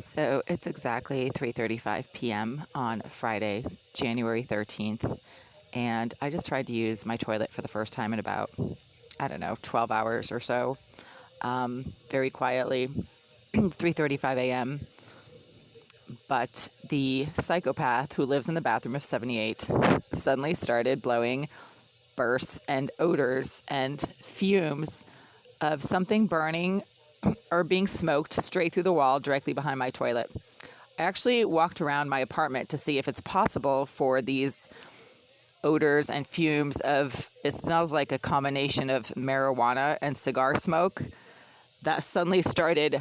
So it's exactly 3:35 p.m. on Friday, January 13th, and I just tried to use my toilet for the first time in about, I don't know, 12 hours or so. Very quietly, 3:35 a.m. But the psychopath who lives in the bathroom of 78 suddenly started blowing bursts and odors and fumes of something burning or being smoked straight through the wall directly behind my toilet. I actually walked around my apartment to see if it's possible for these odors and fumes of, it smells like a combination of marijuana and cigar smoke that suddenly started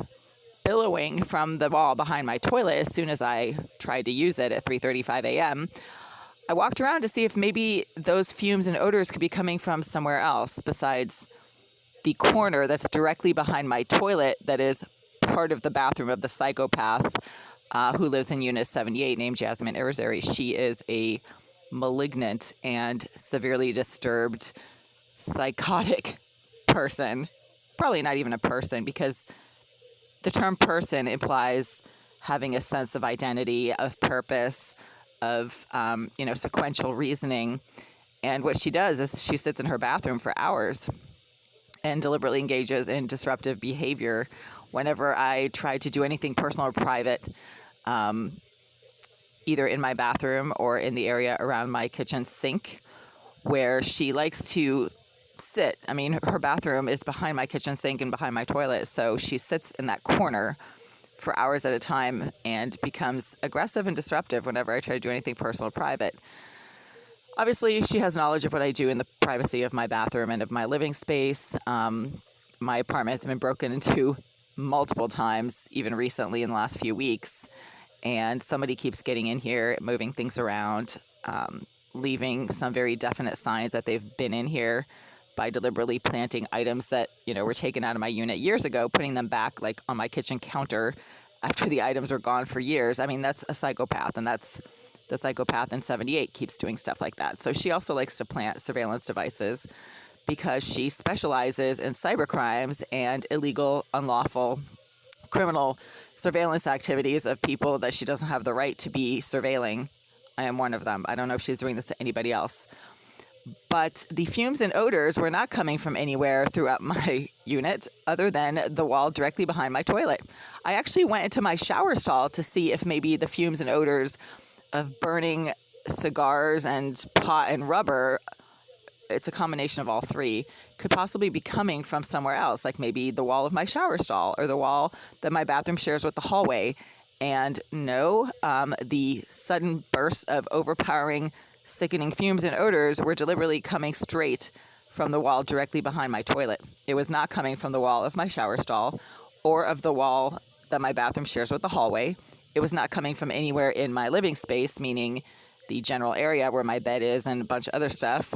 billowing from the wall behind my toilet as soon as I tried to use it at 3:35 a.m. I walked around to see if maybe those fumes and odors could be coming from somewhere else besides the corner that's directly behind my toilet that is part of the bathroom of the psychopath who lives in Unit 78 named Jasmine Irizarry. She is a malignant and severely disturbed psychotic person. Probably not even a person, because the term person implies having a sense of identity, of purpose, of sequential reasoning. And what she does is she sits in her bathroom for hours and deliberately engages in disruptive behavior whenever I try to do anything personal or private, either in my bathroom or in the area around my kitchen sink, where she likes to sit. I mean, her bathroom is behind my kitchen sink and behind my toilet, so she sits in that corner for hours at a time and becomes aggressive and disruptive whenever I try to do anything personal or private. Obviously, she has knowledge of what I do in the privacy of my bathroom and of my living space. My apartment has been broken into multiple times, even recently in the last few weeks. And somebody keeps getting in here, moving things around, leaving some very definite signs that they've been in here by deliberately planting items that, were taken out of my unit years ago, putting them back like on my kitchen counter after the items were gone for years. I mean, that's a psychopath, and that's the psychopath in 78 keeps doing stuff like that. So she also likes to plant surveillance devices because she specializes in cyber crimes and illegal, unlawful, criminal surveillance activities of people that she doesn't have the right to be surveilling. I am one of them. I don't know if she's doing this to anybody else. But the fumes and odors were not coming from anywhere throughout my unit other than the wall directly behind my toilet. I actually went into my shower stall to see if maybe the fumes and odors of burning cigars and pot and rubber, it's a combination of all three, could possibly be coming from somewhere else, like maybe the wall of my shower stall or the wall that my bathroom shares with the hallway. And no, the sudden bursts of overpowering, sickening fumes and odors were deliberately coming straight from the wall directly behind my toilet. It was not coming from the wall of my shower stall or of the wall that my bathroom shares with the hallway. It was not coming from anywhere in my living space, meaning the general area where my bed is and a bunch of other stuff.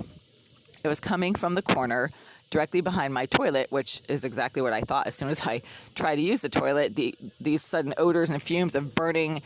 It was coming from the corner directly behind my toilet, which is exactly what I thought. As soon as I tried to use the toilet, these sudden odors and fumes of burning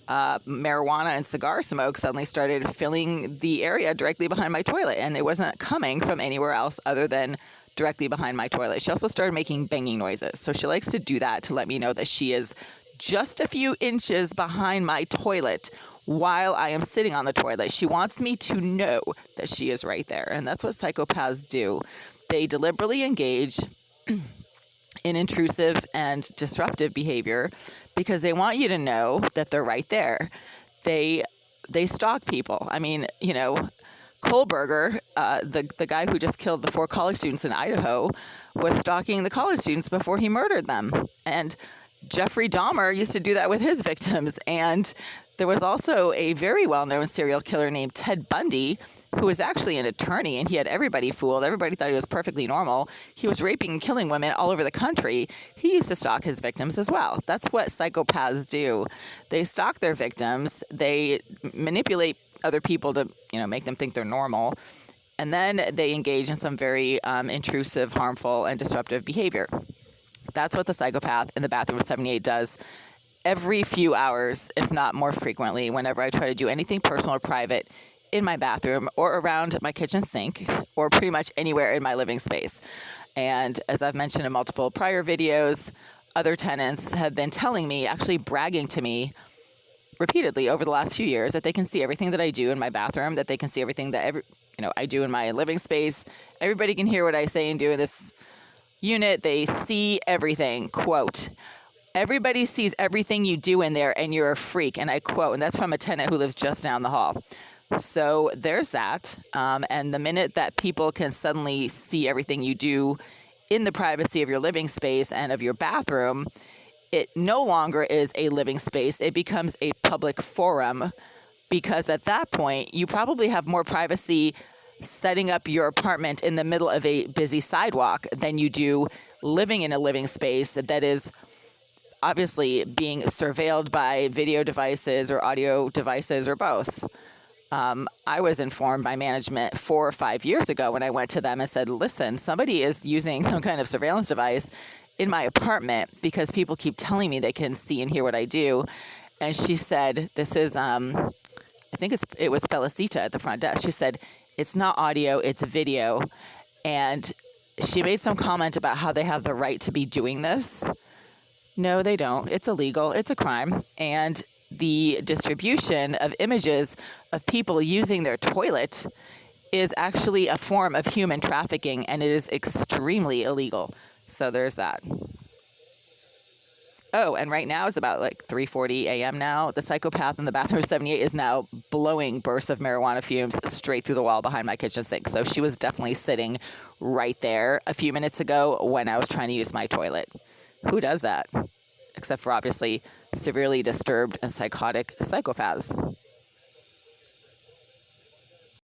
marijuana and cigar smoke suddenly started filling the area directly behind my toilet, and it wasn't coming from anywhere else other than directly behind my toilet. She also started making banging noises. So she likes to do that to let me know that she is just a few inches behind my toilet while I am sitting on the toilet. She wants me to know that she is right there. And that's what psychopaths do. They deliberately engage in intrusive and disruptive behavior because they want you to know that they're right there. They stalk people. I mean, Kohlberger, the guy who just killed the 4 college students in Idaho, was stalking the college students before he murdered them. And Jeffrey Dahmer used to do that with his victims. And there was also a very well-known serial killer named Ted Bundy, who was actually an attorney, and he had everybody fooled. Everybody thought he was perfectly normal. He was raping and killing women all over the country. He used to stalk his victims as well. That's what psychopaths do. They stalk their victims. They manipulate other people to, make them think they're normal. And then they engage in some very intrusive, harmful, and disruptive behavior. That's what the psychopath in the bathroom of 78 does every few hours, if not more frequently, whenever I try to do anything personal or private in my bathroom or around my kitchen sink or pretty much anywhere in my living space. And as I've mentioned in multiple prior videos, other tenants have been telling me, actually bragging to me repeatedly over the last few years, that they can see everything that I do in my bathroom, that they can see everything that I do in my living space. Everybody can hear what I say and do in this unit. They see everything. Quote, everybody sees everything you do in there and you're a freak. And I quote, and that's from a tenant who lives just down the hall. So there's that. And the minute that people can suddenly see everything you do in the privacy of your living space and of your bathroom, it no longer is a living space. It becomes a public forum, because at that point, you probably have more privacy setting up your apartment in the middle of a busy sidewalk than you do living in a living space that is obviously being surveilled by video devices or audio devices or both. I was informed by management 4 or 5 years ago when I went to them and said, listen, somebody is using some kind of surveillance device in my apartment because people keep telling me they can see and hear what I do. And she said, this is, I think it was Felicita at the front desk. She said, it's not audio, it's video. And she made some comment about how they have the right to be doing this. No, they don't. It's illegal. It's a crime. And the distribution of images of people using their toilet is actually a form of human trafficking, and it is extremely illegal. So there's that. Oh, and right now it's about like 3:40 a.m. now. The psychopath in the bathroom 78 is now blowing bursts of marijuana fumes straight through the wall behind my kitchen sink. So she was definitely sitting right there a few minutes ago when I was trying to use my toilet. Who does that? Except for obviously severely disturbed and psychotic psychopaths.